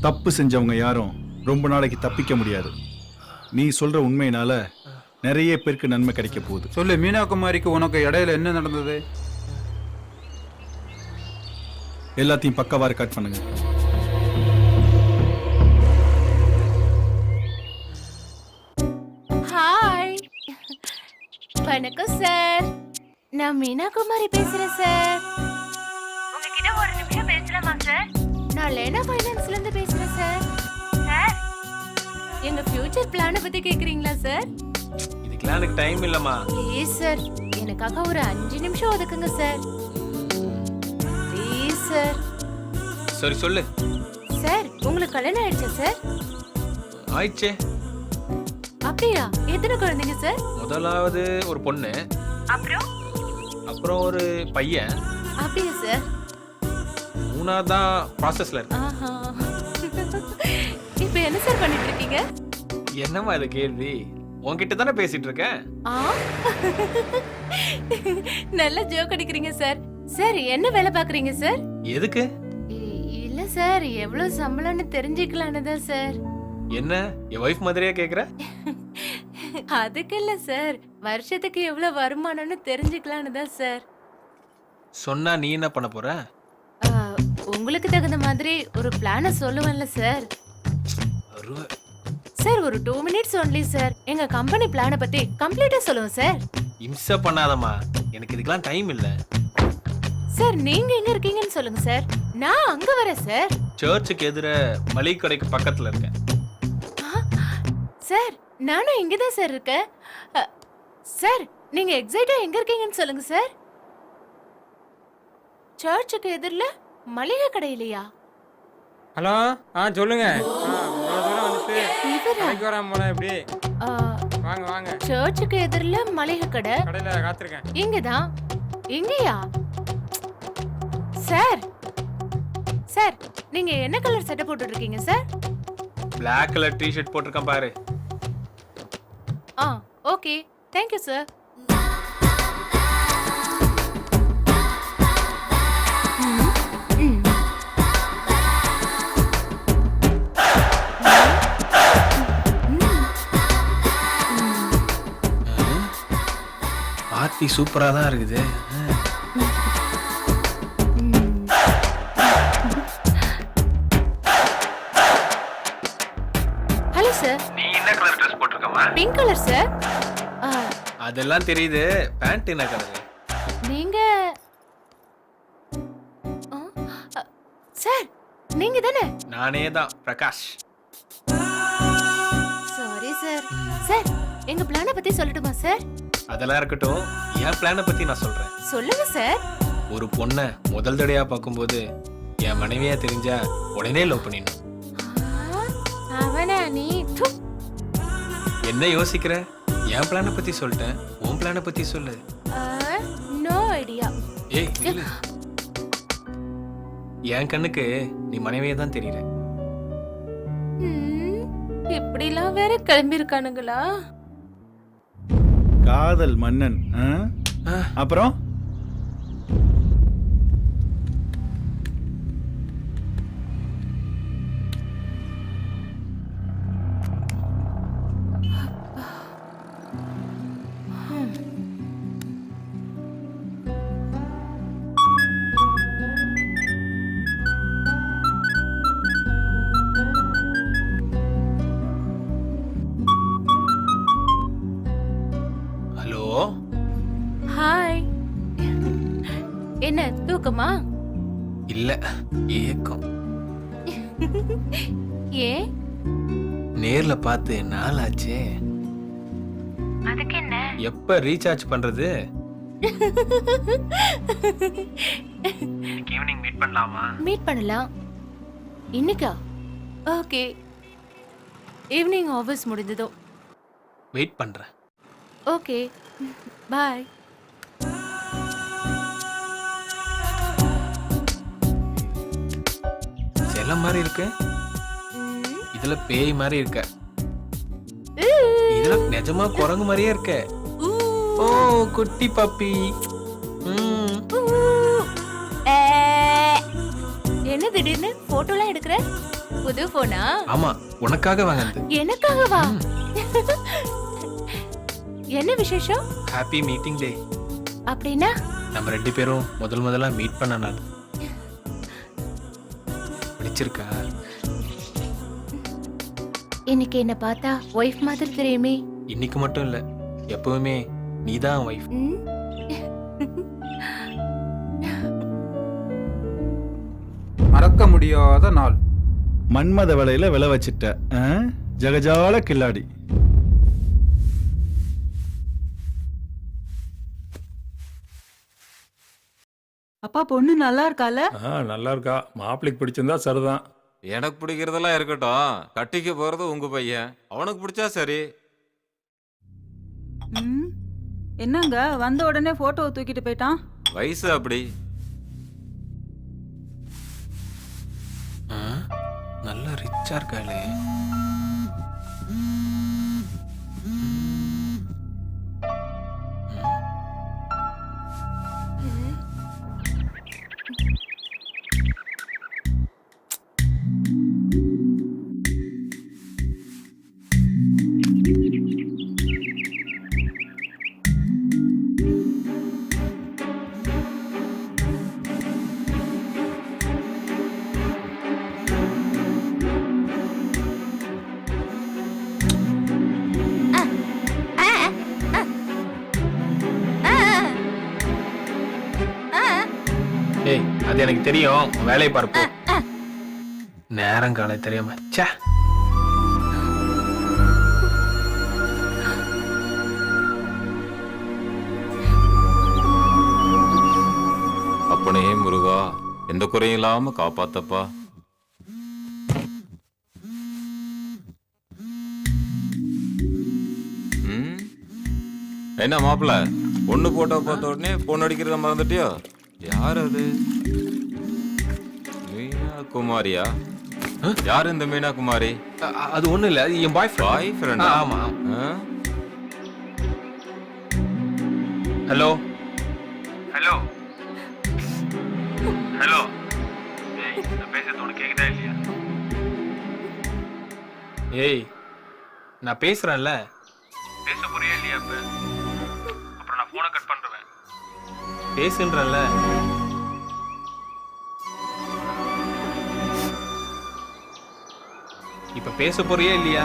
தப்பு செஞ்சவங்க யாரும் ரொம்ப நாளைக்கு தப்பிக்க முடியாது. நீ சொல்ற உண்மையினால நிறைய பேருக்கு நன்மை கிடைக்க போகுது. சொல்லு, மீனா குமாரிக்கு உனக்கு இடையில என்ன நடந்தது? எல்லாத்தையும் பக்கவா ரெக்கார்ட் பண்ணுங்க. ஹாய், வணக்கம் சார். நான் மீனா குமாரி பேசுறேன் சார். உங்ககிட்ட ஒரு நிமிஷம் பேசலாமா சார்? நான் லேனா ஃபைனான்ஸ்ல இருந்து பேசுறேன் சார். சார், எங்க ஃபியூச்சர் பிளான பத்தி கேக்குறீங்களா சார்? இதுக்கெல்லாம் எனக்கு டைம் இல்லம்மா. ப்ளீஸ் சார், எனக்காக ஒரு 5 நிமிஷம் ஒதுக்குங்க சார். Please sir. சரி சொல்லு. சார், உங்களுக்கு கல்யாணம் ஆயிடுச்சா சார்? ஆயிடுச்சே. அப்படியா? எத்தனை குழந்தைங்க சார்? முதலாவது ஒரு பொண்ணு, அப்புறம் ஒரு பையன், அப்படியா சார்? மூணாவதான் ப்ராசஸ்ல இருக்கு. ஆஹா. இப்போ என்ன சார் பண்ணிட்டு இருக்கீங்க? என்னம்மா இது கேள்வி? உன்கிட்ட தானே பேசிட்டு இருக்கேன். ஆ? நல்ல ஜோக் அடிக்கிறீங்க சார். சார், என்ன வேலை பாக்குறீங்க சார்? எதுக்கு? இல்ல சார், எவ்வளவு சம்பளம்னு தெரிஞ்சுக்கலான்னு தான் சார். என்ன என் வைஃப் மாதிரியே கேக்குற? அதுக்கு இல்ல சார், வருஷத்துக்கு எவ்வளவு வருமானம்னு தெரிஞ்சுக்கலான்னு தான் சார். சொன்னா நீ என்ன பண்ண போற? ஆ, உங்களுக்கு தகுந்த மாதிரி ஒரு பிளான சொல்லுவேன்ல சார். சார், ஒரு 2 மினிட்ஸ் ஒன்லி சார். எங்க கம்பெனி பிளான பத்தி கம்ப்ளீட்டா சொல்லுவோம் சார். இம்சை பண்ணாதம்மா, எனக்கு இதுக்கெல்லாம் டைம் இல்ல. சார், நீங்க எங்க இருக்கீங்கன்னு சொல்லுங்க சார், நான் அங்க வரேன் சார். சர்ச்சுக்கு எதிர மளிகை கடைக்கு பக்கத்துல இருக்கேன். சார், நானும் இங்கதான் சார் இருக்கேன். சார், நீங்க எக்ஸாக்ட்டா எங்க இருக்கீங்கன்னு சொல்லுங்க சார். சர்ச்சுக்கு எதிரில மளிகை கடையிலையா? ஹலோ, சொல்லுங்க. இவ்வளவு தூரம் வந்துட்டு இவரா? கடைக்கு வராம போனா எப்படி? ஆ, வாங்க வாங்க, சர்ச்சுக்கு எதிரில மளிகை கடை. கடையில காத்திருக்கேன். இங்கதான். இங்கயா? சார், சார், நீங்க என்ன கலர் சட்டை போட்டுட்டு இருக்கீங்க சார்? பிளாக் கலர் டி-ஷர்ட் போட்டிருக்கேன் பாரு. ஆ, okay, thank you sir. Party சூப்பரா தான் இருக்குது. Hello sir. நீ என்ன கலர் ட்ரெஸ் போட்டிருக்கமா? Pink colour sir. அதெல்லாம் தெரியுது. பேண்ட் என்ன கலர்? நீங்க சார், நீங்க தானே? நானே தான், பிரகாஷ். Sorry sir. சார், எங்க பிளான பத்தி சொல்லட்டுமா சார்? அதெல்லாம் இருக்கட்டும், என் பிளானை பத்தி நான் சொல்றேன். சொல்லுங்க சார். ஒரு பொண்ணை முதல் தடையா பார்க்கும்போது என் மனைவியா தெரிஞ்சா உடனே லவ் பண்ணிடணும். அவனா நீ? என்ன யோசிக்கிற? என் பிளானை பத்தி சொல்லிட்டேன், உன் பிளானை பத்தி சொல்லு. No idea. ஏய் இல்ல, என் கண்ணுக்கு நீ மனைவியா தான் தெரியற. இப்படிலாம் வேற கிளம்பி இருக்கானுங்களா? காதல் மன்னன். அப்புறம் ஹலோ. ஹாய். என்ன தூக்கமா? இல்ல, ஏக்கம். ஏன்? நேர்ல பார்த்து நாளாச்சே. அதுக்கு என்ன? எப்ப ரீசார்ஜ் பண்றது? ஈவினிங் மீட் பண்ணலாமா? மீட் பண்ணலாம். இன்னைக்கா? ஓகே. ஈவினிங் ஆஃபீஸ் முடிஞ்சதும். வெயிட் பண்றேன். ஓகே, பாய். செல்லம் மாதிரி இருக்கு. இதுல பேய் மாதிரி இருக்க. இதுல நிஜமா குரங்கு மாதிரியே இருக்க. ஓ குட்டி பப்பி. என்ன திடீர்னு போட்டோலாம் எடுக்கிற? புது போனா? ஆமா, உனக்காக வாங்கினது. எனக்காகவா? என்ன விசேஷம்? ஹாப்பி மீட்டிங் டே. அப்படின்னா நம்ம ரெண்டு பேரும் முதல்ல மீட் பண்ண நாள். பிடிச்சிருக்கா? இன்னைக்கு என்ன பார்த்தா ஒய்ஃப் மாதிரி தெரியுமே. இன்னைக்கு மட்டும் இல்ல, எப்பவுமே நீதான் வைஃப். ம்? மறக்க முடியாத நாள். மன்மத வலையில விளை வச்சிட்ட ஆ? ஜகஜால கில்லாடி. அப்பா பொண்ணு நல்லா இருக்கால? நல்லா இருக்கா. மாப்பிள்ளைக்கு பிடிச்சிருந்தா சரிதான். எனக்கு பிடிக்கிறதெல்லாம் இருக்கட்டும், கட்டிக்க போறது உங்க பையன், அவனுக்கு பிடிச்சா சரி. ம். என்னங்க வந்த உடனே போட்டோவை தூக்கிட்டு போயிட்டான்? வயசு அப்படி. நல்லா ரிச்சா இருக்காளே. ஏய், அது எனக்கு தெரியும். உன் வேலையை பார்ப்போம். நேரம் காலை தெரியாம ச்சே. அப்பனே முருகா, எந்த குறையும் இல்லாம காப்பாத்தப்பா. என்ன மாப்பிள்ள, பொண்ணு போட்டோ பார்த்த உடனே பொண்ணு அடிக்கிறத மறந்துட்டியோ? யார் அது? மீனா குமாரியா? யார் இந்த மீனா குமாரி? அது ஒண்ணு இல்ல, அது என் பாய் பாய் ஃப்ரெண்ட். ஆமா. Hello hello hello. ஏய், நான் பேசுறது உனக்கு கேக்குதா இல்லையா? ஏய், நான் பேசுறேன்ல, பேச புரியல இல்லையா? அப்புறம் நான் போனை கட் பண்றேன். பேசுன்றல. இப்ப பேச போறியா இல்லையா?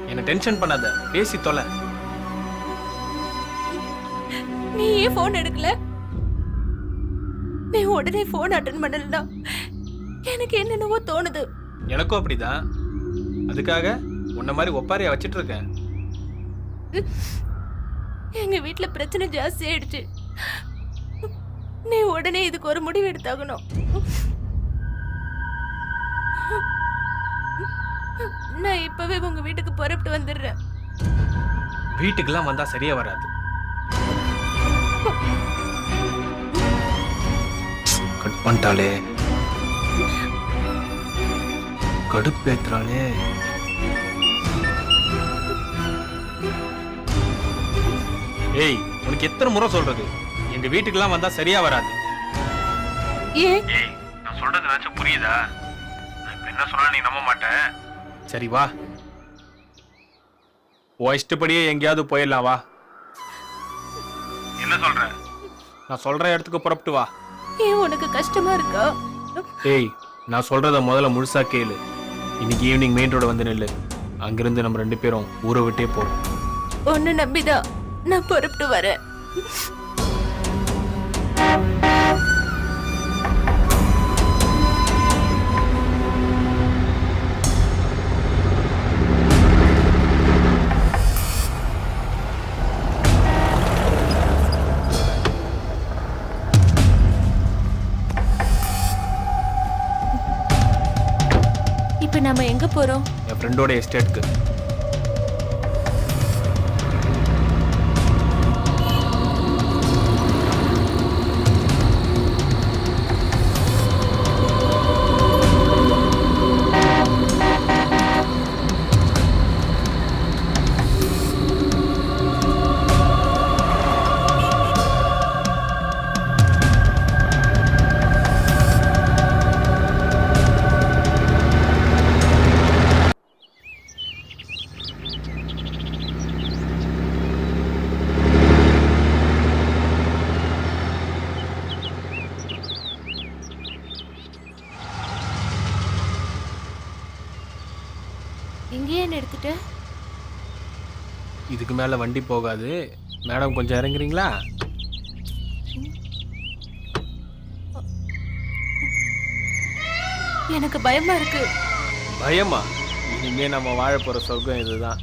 என்ன டென்ஷன் பண்ணாத, பேசி தொலை. நீ ஏன் போன் எடுக்கல? நீ உடனே போன் அட்டன் பண்ணலனா எனக்கு என்னென்னவோ தோணுது. எனக்கும் அப்படிதான். அதுக்காக உன்ன மாதிரி ஒப்பாரியா வச்சிட்டு இருக்கேன். எங்க வீட்ல பிரச்சனை ஜாஸ்தி ஆயிடுச்சு. நீ உடனே இதுக்கு ஒரு முடிவு எடுத்தாகணும். நான் இப்பவே உங்க வீட்டுக்கு புறப்பட்டு வந்துடுறேன். வீட்டுக்கெல்லாம் வந்தா சரியா வராது. கட் பண்ணிட்டாளே, கடுப்பேத்துறாளே. ஏய், உனக்கு எத்தனை முறை சொல்றது, எங்க வீட்டுக்கெல்லாம் வந்தா சரியா வராது. ஏன்? ஏய், நான் சொல்றது ஏதாச்சும் புரியுதா? நான் இப்ப என்ன சொன்னா நீ நம்ப மாட்டேன். சரி வா, உன் இஷ்டப்படியே எங்கேயாவது போயிடலாம். வா. என்ன சொல்ற? நான் சொல்ற இடத்துக்கு புறப்பட்டு வா. ஏன் உனக்கு கஷ்டமா இருக்கா? ஏய், நான் சொல்றத முதல்ல முழுசா கேளு. இன்னைக்கு ஈவினிங் மெயின் ரோடு வந்து நில்லு. அங்கிருந்து நம்ம ரெண்டு பேரும் ஊரை விட்டே போறோம். உன்னை நம்பிதான் நான் புறப்பட்டு வரேன். இப்ப நாம எங்க போறோம்? என் ஃப்ரெண்டோட எஸ்டேட்க்கு. இங்கேயே என்ன எடுத்துட்ட? இதுக்கு மேல வண்டி போகாது. மேடம் கொஞ்சம் இறங்குறீங்களா? எனக்கு பயமா இருக்கு. பயமா? இனிமே நம்ம வாழ போற சொர்க்கம் இதுதான்.